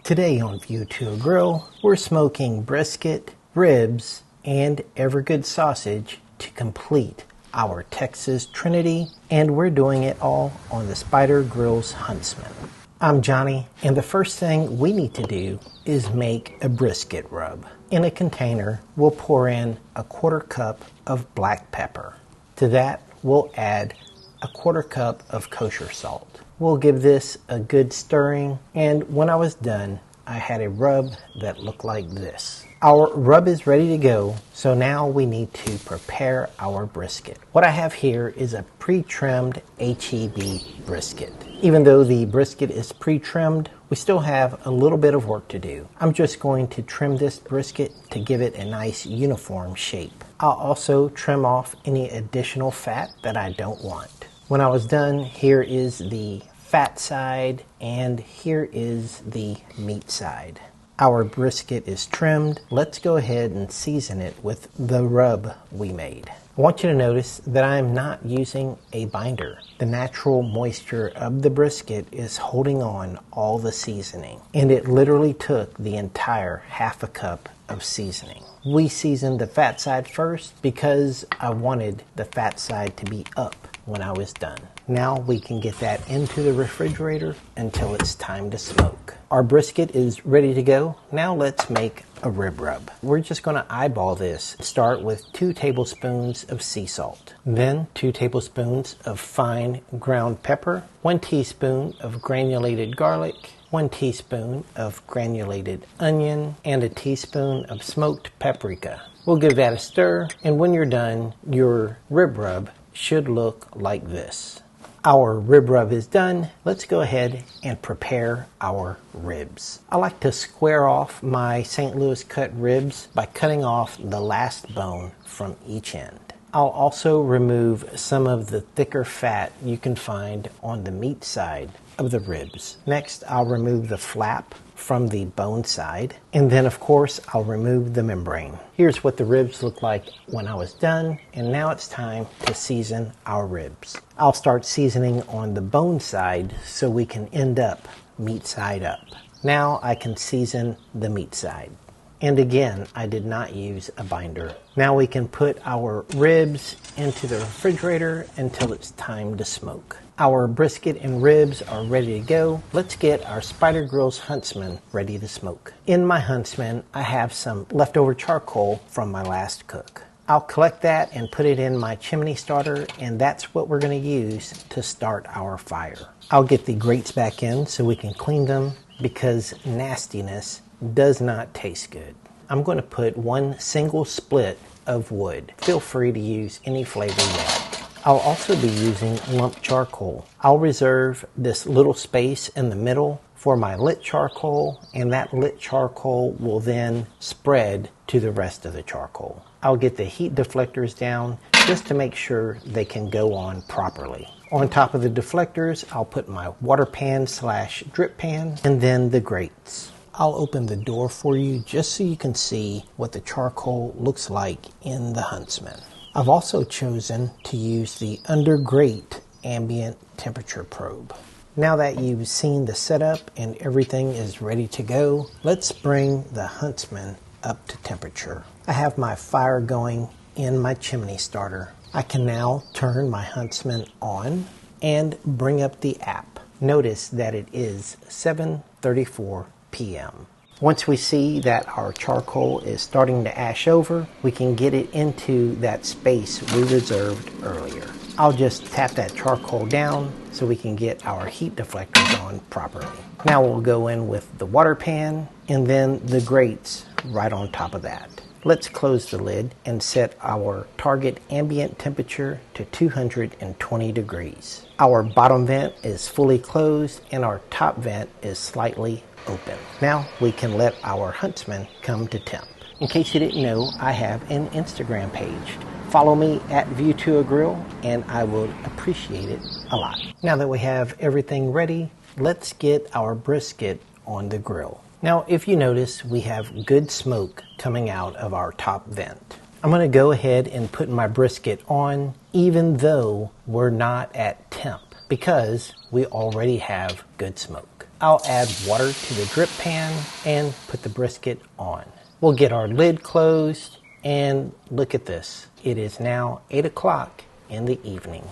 Today on View to a Grill, we're smoking brisket, ribs, and Evergood sausage to complete our Texas Trinity, and we're doing it all on the Spider Grill's Huntsman. I'm Johnny, and the first thing we need to do is make a brisket rub. In a container, we'll pour in a 1/4 cup of black pepper. To that, we'll add a 1/4 cup of kosher salt. We'll give this a good stirring, and when I was done, I had a rub that looked like this. Our rub is ready to go, so now we need to prepare our brisket. What I have here is a pre-trimmed HEB brisket. Even though the brisket is pre-trimmed, we still have a little bit of work to do. I'm just going to trim this brisket to give it a nice uniform shape. I'll also trim off any additional fat that I don't want. When I was done, here is the fat side and here is the meat side. Our brisket is trimmed. Let's go ahead and season it with the rub we made. I want you to notice that I am not using a binder. The natural moisture of the brisket is holding on all the seasoning, and it literally took the entire 1/2 cup of seasoning. We seasoned the fat side first because I wanted the fat side to be up when I was done. Now we can get that into the refrigerator until it's time to smoke. Our brisket is ready to go. Now let's make a rib rub. We're just going to eyeball this. Start with 2 tablespoons of sea salt, then 2 tablespoons of fine ground pepper, 1 teaspoon of granulated garlic, 1 teaspoon of granulated onion, and a teaspoon of smoked paprika. We'll give that a stir, and when you're done, your rib rub should look like this. Our rib rub is done. Let's go ahead and prepare our ribs. I like to square off my St. Louis cut ribs by cutting off the last bone from each end. I'll also remove some of the thicker fat you can find on the meat side of the ribs. Next, I'll remove the flap from the bone side, and then of course I'll remove the membrane. Here's what the ribs look like when I was done, and now it's time to season our ribs. I'll start seasoning on the bone side so we can end up meat side up. Now I can season the meat side. And again, I did not use a binder. Now we can put our ribs into the refrigerator until it's time to smoke. Our brisket and ribs are ready to go. Let's get our Spider Grill's Huntsman ready to smoke. In my Huntsman, I have some leftover charcoal from my last cook. I'll collect that and put it in my chimney starter, and that's what we're going to use to start our fire. I'll get the grates back in so we can clean them because nastiness does not taste good. I'm going to put 1 single split of wood. Feel free to use any flavor you like. I'll also be using lump charcoal. I'll reserve this little space in the middle for my lit charcoal, and that lit charcoal will then spread to the rest of the charcoal. I'll get the heat deflectors down just to make sure they can go on properly. On top of the deflectors, I'll put my water pan / drip pan, and then the grates. I'll open the door for you just so you can see what the charcoal looks like in the Huntsman. I've also chosen to use the under grate ambient temperature probe. Now that you've seen the setup and everything is ready to go, let's bring the Huntsman up to temperature. I have my fire going in my chimney starter. I can now turn my Huntsman on and bring up the app. Notice that it is 7:34 p.m. Once we see that our charcoal is starting to ash over, we can get it into that space we reserved earlier. I'll just tap that charcoal down so we can get our heat deflectors on properly. Now we'll go in with the water pan and then the grates right on top of that. Let's close the lid and set our target ambient temperature to 220 degrees. Our bottom vent is fully closed and our top vent is slightly open. Now we can let our Huntsman come to temp. In case you didn't know, I have an Instagram page. Follow me at View to a Grill and I would appreciate it a lot. Now that we have everything ready, let's get our brisket on the grill. Now if you notice, we have good smoke coming out of our top vent. I'm going to go ahead and put my brisket on even though we're not at temp because we already have good smoke. I'll add water to the drip pan and put the brisket on. We'll get our lid closed and look at this. It is now 8 o'clock in the evening.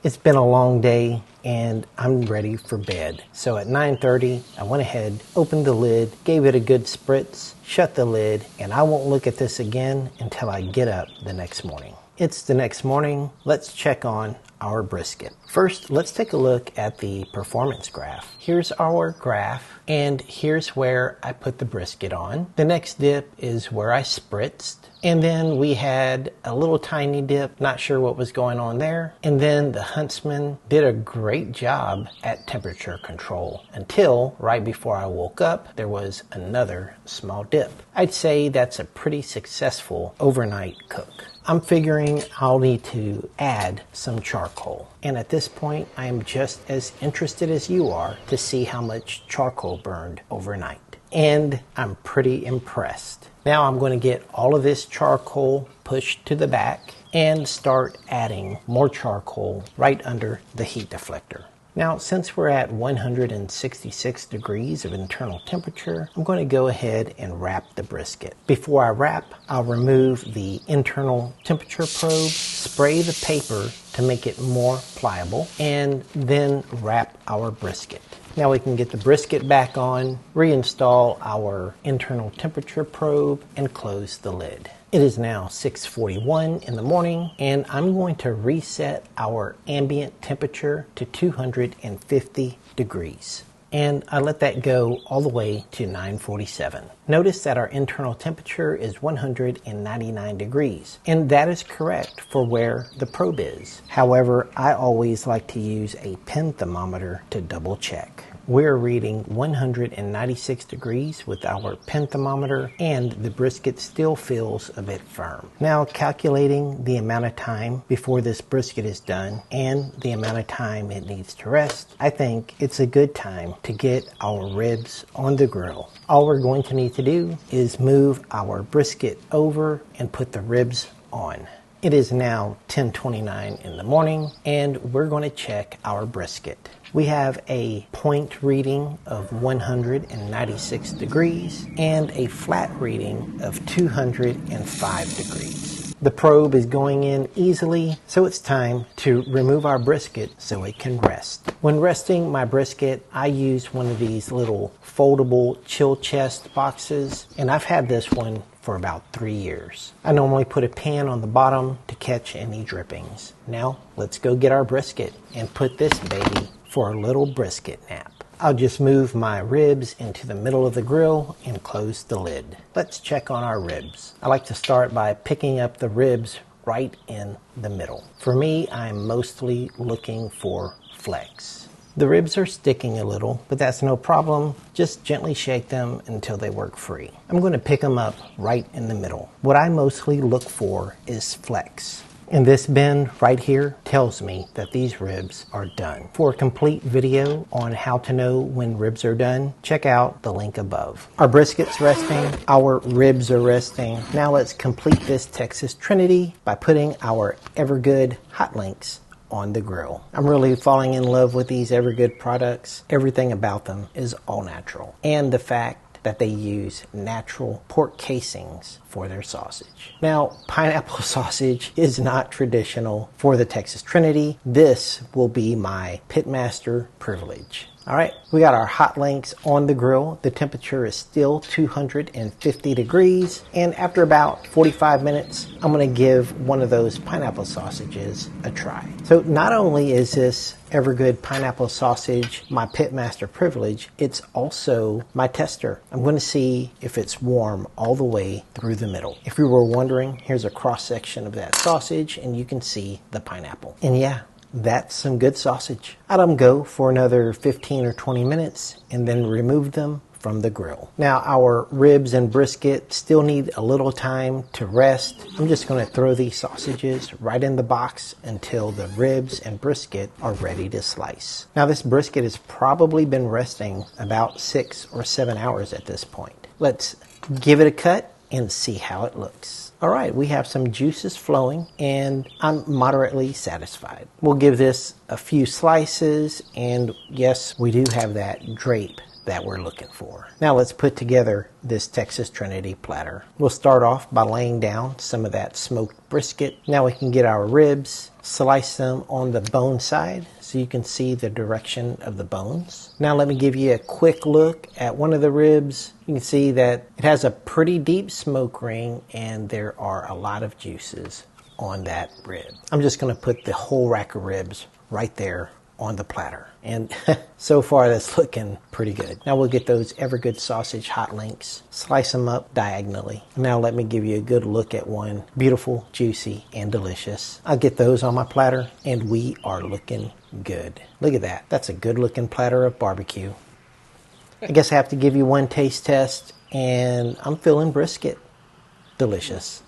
It's been a long day and I'm ready for bed. So at 9:30, I went ahead, opened the lid, gave it a good spritz, shut the lid, and I won't look at this again until I get up the next morning. It's the next morning. Let's check on our brisket. First, let's take a look at the performance graph. Here's our graph, and here's where I put the brisket on. The next dip is where I spritzed, and then we had a little tiny dip, not sure what was going on there. And then the Huntsman did a great job at temperature control until right before I woke up, there was another small dip. I'd say that's a pretty successful overnight cook. I'm figuring I'll need to add some charcoal. And at this point, I am just as interested as you are to see how much charcoal burned overnight. And I'm pretty impressed. Now I'm going to get all of this charcoal pushed to the back and start adding more charcoal right under the heat deflector. Now, since we're at 166 degrees of internal temperature, I'm going to go ahead and wrap the brisket. Before I wrap, I'll remove the internal temperature probe, spray the paper to make it more pliable, and then wrap our brisket. Now we can get the brisket back on, reinstall our internal temperature probe, and close the lid. It is now 6:41 in the morning, and I'm going to reset our ambient temperature to 250 degrees. And I let that go all the way to 9:47. Notice that our internal temperature is 199 degrees, and that is correct for where the probe is. However, I always like to use a pen thermometer to double check. We're reading 196 degrees with our pen thermometer, and the brisket still feels a bit firm. Now, calculating the amount of time before this brisket is done and the amount of time it needs to rest, I think it's a good time to get our ribs on the grill. All we're going to need to do is move our brisket over and put the ribs on. It is now 10:29 in the morning, and we're going to check our brisket. We have a point reading of 196 degrees and a flat reading of 205 degrees. The probe is going in easily, so it's time to remove our brisket so it can rest. When resting my brisket, I use one of these little foldable chill chest boxes, and I've had this one for about 3 years. I normally put a pan on the bottom to catch any drippings. Now, let's go get our brisket and put this baby for a little brisket nap. I'll just move my ribs into the middle of the grill and close the lid. Let's check on our ribs. I like to start by picking up the ribs right in the middle. For me, I'm mostly looking for flex. The ribs are sticking a little, but that's no problem. Just gently shake them until they work free. I'm going to pick them up right in the middle. What I mostly look for is flex. And this bend right here tells me that these ribs are done. For a complete video on how to know when ribs are done, check out the link above. Our brisket's resting, our ribs are resting. Now let's complete this Texas Trinity by putting our Evergood hot links on the grill. I'm really falling in love with these Evergood products. Everything about them is all natural. And the fact that they use natural pork casings for their sausage. Now, pineapple sausage is not traditional for the Texas Trinity. This will be my pitmaster privilege. All right, we got our hot links on the grill. The temperature is still 250 degrees. And after about 45 minutes, I'm gonna give one of those pineapple sausages a try. So not only is this Evergood pineapple sausage my pitmaster privilege, it's also my tester. I'm gonna see if it's warm all the way through the middle. If you were wondering, here's a cross section of that sausage and you can see the pineapple. And yeah, that's some good sausage. I'd let them go for another 15 or 20 minutes and then remove them from the grill. Now our ribs and brisket still need a little time to rest. I'm just going to throw these sausages right in the box until the ribs and brisket are ready to slice. Now this brisket has probably been resting about 6 or 7 hours at this point. Let's give it a cut and see how it looks. All right, we have some juices flowing and I'm moderately satisfied. We'll give this a few slices, and yes, we do have that drape that we're looking for. Now let's put together this Texas Trinity platter. We'll start off by laying down some of that smoked brisket. Now we can get our ribs, slice them on the bone side so you can see the direction of the bones. Now let me give you a quick look at one of the ribs. You can see that it has a pretty deep smoke ring and there are a lot of juices on that rib. I'm just going to put the whole rack of ribs right there on the platter. And so far that's looking pretty good. Now we'll get those Evergood sausage hot links, slice them up diagonally. Now let me give you a good look at one. Beautiful, juicy, and delicious. I'll get those on my platter and we are looking good. Look at that. That's a good looking platter of barbecue. I guess I have to give you one taste test and I'm feeling brisket. Delicious.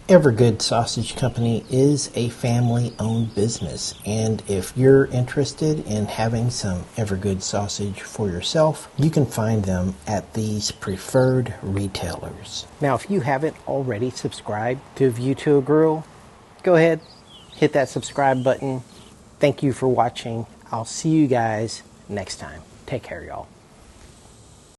Evergood Sausage Company is a family-owned business, and if you're interested in having some Evergood sausage for yourself, you can find them at these preferred retailers. Now, if you haven't already subscribed to View to a Grill, go ahead, hit that subscribe button. Thank you for watching. I'll see you guys next time. Take care, y'all.